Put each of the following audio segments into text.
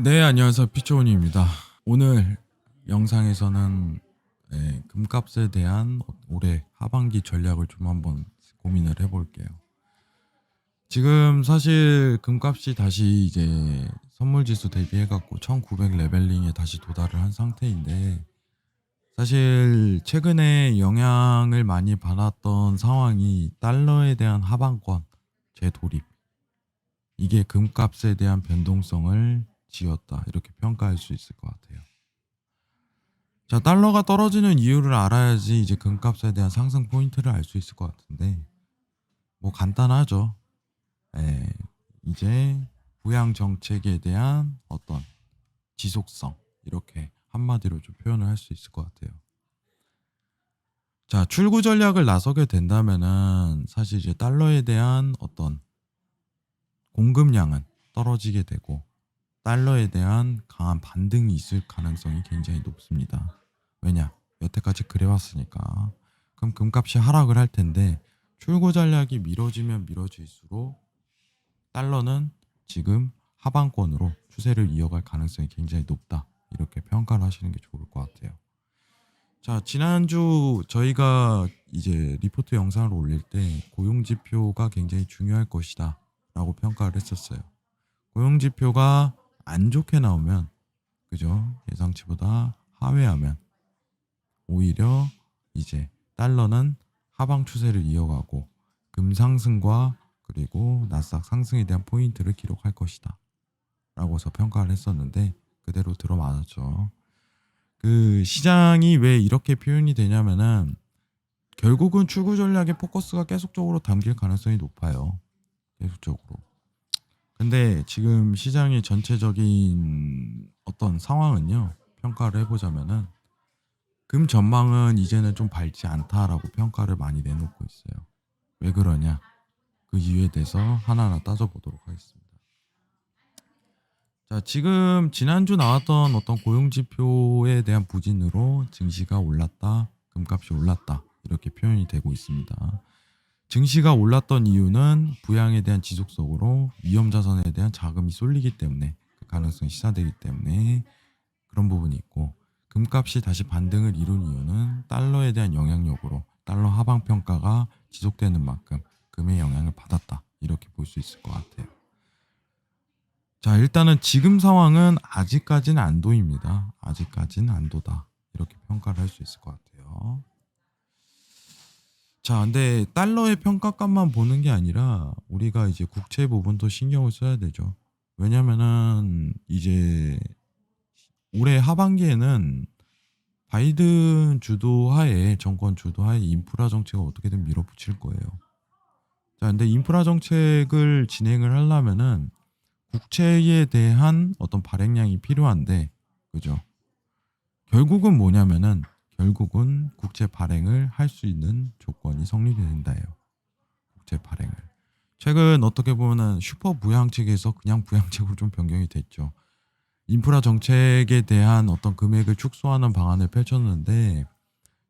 네, 안녕하세요. 피초원입니다. 오늘 영상에서는 금값에 대한 올해 하반기 전략을 좀 한번 고민을 해볼게요. 지금 사실 금값이 다시 이제 선물지수 대비해갖고 1900 레벨링에 다시 도달을 한 상태인데, 사실 최근에 영향을 많이 받았던 상황이 달러에 대한 하방권 재돌입, 이게 금값에 대한 변동성을 지었다, 이렇게 평가할 수 있을 것 같아요. 자, 달러가 떨어지는 이유를 알아야지 이제 금값에 대한 상승 포인트를 알 수 있을 것 같은데, 뭐 간단하죠. 예, 이제 부양 정책에 대한 어떤 지속성, 이렇게 한마디로 좀 표현을 할 수 있을 것 같아요. 자, 출구 전략을 나서게 된다면은 사실 이제 달러에 대한 어떤 공급량은 떨어지게 되고, 달러에 대한 강한 반등이 있을 가능성이 굉장히 높습니다. 왜냐? 여태까지 그래왔으니까. 그럼 금값이 하락을 할 텐데, 출구 전략이 미뤄지면 미뤄질수록 달러는 지금 하방권으로 추세를 이어갈 가능성이 굉장히 높다, 이렇게 평가를 하시는 게 좋을 것 같아요. 자, 지난주 저희가 이제 리포트 영상을 올릴 때 고용지표가 굉장히 중요할 것이다 라고 평가를 했었어요. 고용지표가 안 좋게 나오면, 그죠? 예상치보다 하회하면 오히려 이제 달러는 하방 추세를 이어가고 금 상승과 그리고 나스닥 상승에 대한 포인트를 기록할 것이다 라고서 평가를 했었는데, 그대로 들어맞았죠. 그 시장이 왜 이렇게 표현이 되냐면은, 결국은 출구 전략의 포커스가 계속적으로 담길 가능성이 높아요. 계속적으로. 근데 지금 시장의 전체적인 어떤 상황은요, 평가를 해보자면은 금 전망은 이제는 좀 밝지 않다라고 평가를 많이 내놓고 있어요. 왜 그러냐? 그 이유에 대해서 하나하나 따져보도록 하겠습니다. 자, 지금 지난주 나왔던 어떤 고용지표에 대한 부진으로 증시가 올랐다, 금값이 올랐다, 이렇게 표현이 되고 있습니다. 증시가 올랐던 이유는 부양에 대한 지속적으로 위험자산에 대한 자금이 쏠리기 때문에, 그 가능성이 시사되기 때문에 그런 부분이 있고, 금값이 다시 반등을 이룬 이유는 달러에 대한 영향력으로 달러 하방 평가가 지속되는 만큼 금의 영향을 받았다, 이렇게 볼 수 있을 것 같아요. 자, 일단은 지금 상황은 아직까지는 안도입니다. 아직까지는 안도다, 이렇게 평가를 할 수 있을 것 같아요. 자, 근데 달러의 평가값만 보는 게 아니라 우리가 이제 국채 부분도 신경을 써야 되죠. 왜냐면은 이제 올해 하반기에는 바이든 주도하에, 정권 주도하에 인프라 정책을 어떻게든 밀어붙일 거예요. 자, 근데 인프라 정책을 진행을 하려면은 국채에 대한 어떤 발행량이 필요한데, 그죠? 결국은 뭐냐면은, 결국은 국채 발행을 할 수 있는 조건이 성립이 된다예요. 국채 발행을. 최근 어떻게 보면은 슈퍼 부양책에서 그냥 부양책으로 좀 변경이 됐죠. 인프라 정책에 대한 어떤 금액을 축소하는 방안을 펼쳤는데,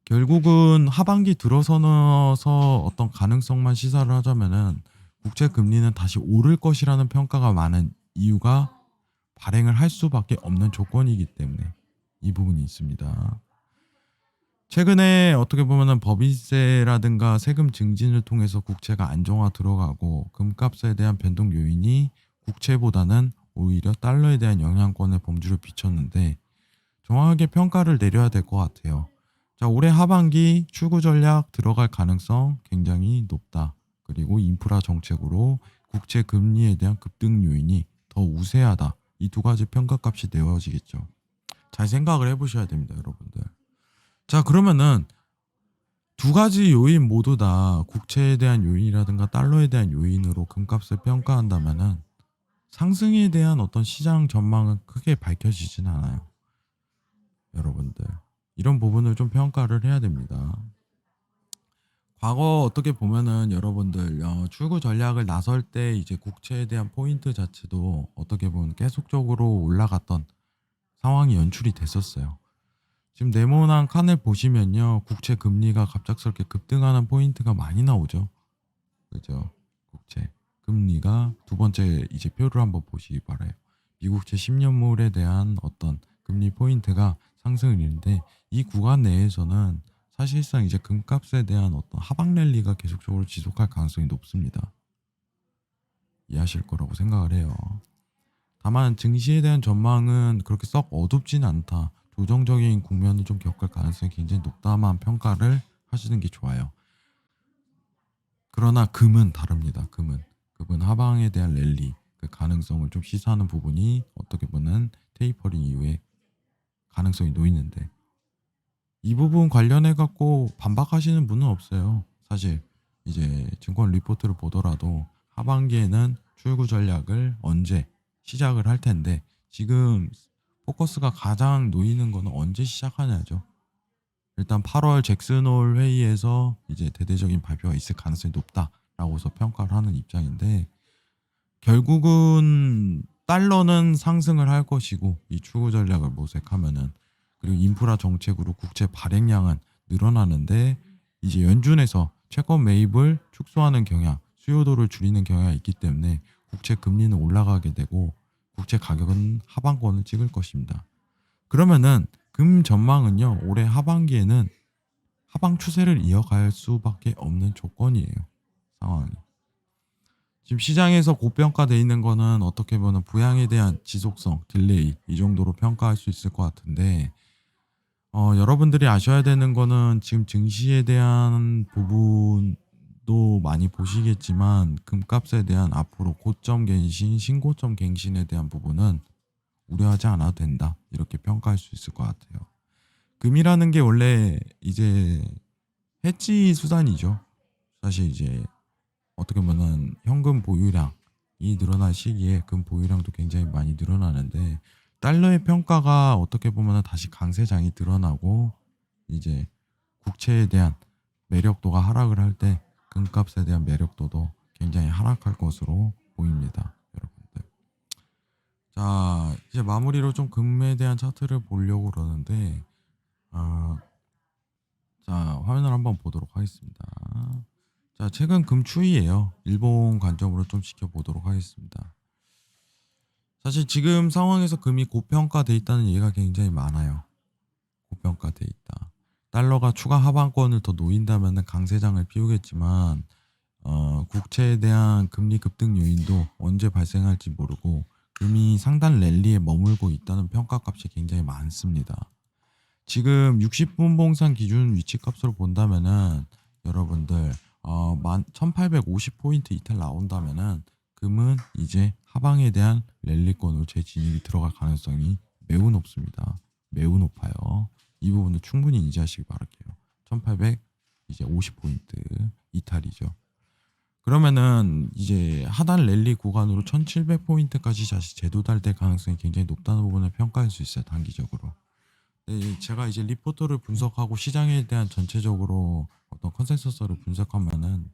결국은 하반기 들어서서 어떤 가능성만 시사를 하자면은 국채 금리는 다시 오를 것이라는 평가가 많은 이유가 발행을 할 수밖에 없는 조건이기 때문에 이 부분이 있습니다. 최근에 어떻게 보면은 법인세라든가 세금 증진을 통해서 국채가 안정화 들어가고, 금값에 대한 변동 요인이 국채보다는 오히려 달러에 대한 영향권의 범주를 비쳤는데, 정확하게 평가를 내려야 될 것 같아요. 자, 올해 하반기 출구 전략 들어갈 가능성 굉장히 높다. 그리고 인프라 정책으로 국채 금리에 대한 급등 요인이 더 우세하다. 이 두 가지 평가값이 내어지겠죠. 잘 생각을 해보셔야 됩니다, 여러분들. 자, 그러면은 두 가지 요인 모두 다 국채에 대한 요인이라든가 달러에 대한 요인으로 금값을 평가한다면은 상승에 대한 어떤 시장 전망은 크게 밝혀지진 않아요, 여러분들. 이런 부분을 좀 평가를 해야 됩니다. 과거 어떻게 보면은 여러분들 출구 전략을 나설 때 이제 국채에 대한 포인트 자체도 어떻게 보면 계속적으로 올라갔던 상황이 연출이 됐었어요. 지금 네모난 칸을 보시면요, 국채 금리가 갑작스럽게 급등하는 포인트가 많이 나오죠. 그죠? 국채 금리가 두 번째 이제 표를 한번 보시기 바라요. 미국채 10년물에 대한 어떤 금리 포인트가 상승을 이루는데 이 구간 내에서는 사실상 이제 금값에 대한 어떤 하방 랠리가 계속적으로 지속할 가능성이 높습니다. 이해하실 거라고 생각을 해요. 다만 증시에 대한 전망은 그렇게 썩 어둡지는 않다. 조정적인 국면을 좀 겪을 가능성이 굉장히 높다만 평가를 하시는 게 좋아요. 그러나 금은 다릅니다. 금은 하방에 대한 랠리 그 가능성을 좀 시사하는 부분이 어떻게 보면 테이퍼링 이후에 가능성이 놓이는데 이 부분 관련해 갖고 반박하시는 분은 없어요. 사실 이제 증권 리포트를 보더라도 하반기에는 출구 전략을 언제 시작을 할 텐데 지금 포커스가 가장 놓이는 거는 언제 시작하냐죠. 일단 8월 잭슨홀 회의에서 이제 대대적인 발표가 있을 가능성이 높다라고서 평가를 하는 입장인데 결국은 달러는 상승을 할 것이고 이 추구 전략을 모색하면은 그리고 인프라 정책으로 국채 발행량은 늘어나는데 이제 연준에서 채권 매입을 축소하는 경향, 수요도를 줄이는 경향이 있기 때문에 국채 금리는 올라가게 되고 국채 가격은 하방권을 찍을 것입니다. 그러면은 금 전망은요 올해 하반기에는 하방 추세를 이어갈 수밖에 없는 조건이에요. 상황이. 지금 시장에서 고평가돼 있는 거는 어떻게 보면 부양에 대한 지속성, 딜레이 이 정도로 평가할 수 있을 것 같은데 여러분들이 아셔야 되는 거는 지금 증시에 대한 부분도 많이 보시겠지만 금값에 대한 앞으로 고점 갱신, 신고점 갱신에 대한 부분은 우려하지 않아도 된다. 이렇게 평가할 수 있을 것 같아요. 금이라는 게 원래 이제 해지 수단이죠. 사실 이제 어떻게 보면은 현금 보유량이 늘어날 시기에 금 보유량도 굉장히 많이 늘어나는데 달러의 평가가 어떻게 보면은 다시 강세장이 드러나고 이제 국채에 대한 매력도가 하락을 할 때 금값에 대한 매력도도 굉장히 하락할 것으로 보입니다, 여러분들. 자, 이제 마무리로 좀 금에 대한 차트를 보려고 그러는데 아, 자, 화면을 한번 보도록 하겠습니다. 자, 최근 금 추이예요. 일본 관점으로 좀 지켜보도록 하겠습니다. 사실 지금 상황에서 금이 고평가돼 있다는 얘기가 굉장히 많아요. 고평가돼 있다. 달러가 추가 하방권을 더 놓인다면 강세장을 피우겠지만 국채에 대한 금리 급등 요인도 언제 발생할지 모르고 금이 상단 랠리에 머물고 있다는 평가값이 굉장히 많습니다. 지금 60분 봉상 기준 위치값으로 본다면은 여러분들 1850포인트 이탈 나온다면은 금은 이제 하방에 대한 랠리권으로 재진입이 들어갈 가능성이 매우 높습니다. 매우 높아요. 이 부분도 충분히 인지하시기 바랄게요. 1800 이제 50포인트 이탈이죠. 그러면은 이제 하단 랠리 구간으로 1700포인트까지 다시 재도달될 가능성이 굉장히 높다는 부분을 평가할 수 있어요. 단기적으로. 네, 제가 이제 리포트를 분석하고 시장에 대한 전체적으로 어떤 컨센서스를 분석하면은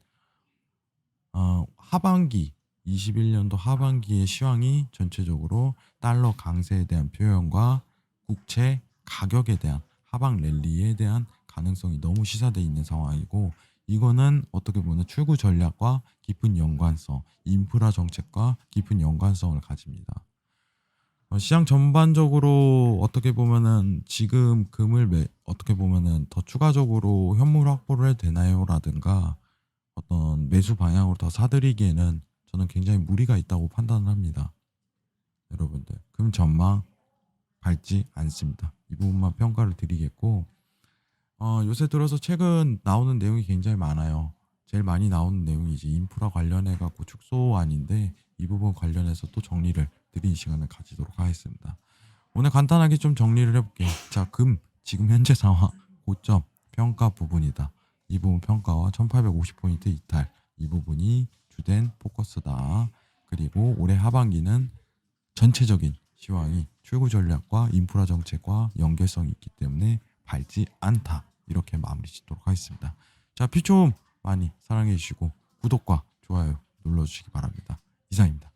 하반기 21년도 하반기의 시황이 전체적으로 달러 강세에 대한 표현과 국채 가격에 대한 하방 랠리에 대한 가능성이 너무 시사되어 있는 상황이고 이거는 어떻게 보면 출구 전략과 깊은 연관성, 인프라 정책과 깊은 연관성을 가집니다. 시장 전반적으로 어떻게 보면은 지금 금을 어떻게 보면은 더 추가적으로 현물 확보를 해도 되나요?라든가 어떤 매수 방향으로 더 사들이기에는 저는 굉장히 무리가 있다고 판단을 합니다. 여러분들 금 전망 밝지 않습니다. 이 부분만 평가를 드리겠고 요새 들어서 최근 나오는 내용이 굉장히 많아요. 제일 많이 나오는 내용이 이제 인프라 관련해 갖고 축소안인데 이 부분 관련해서 또 정리를 드리는 시간을 가지도록 하겠습니다. 오늘 간단하게 좀 정리를 해볼게요. 자, 금 지금 현재 상황 고점 평가 부분이다. 이 부분 평가와 1850포인트 이탈 이 부분이 주된 포커스다. 그리고 올해 하반기는 전체적인 시황이 출구 전략과 인프라 정책과 연결성이 있기 때문에 밝지 않다. 이렇게 마무리 짓도록 하겠습니다. 자, 피좀 많이 사랑해 주시고 구독과 좋아요 눌러주시기 바랍니다. 이상입니다.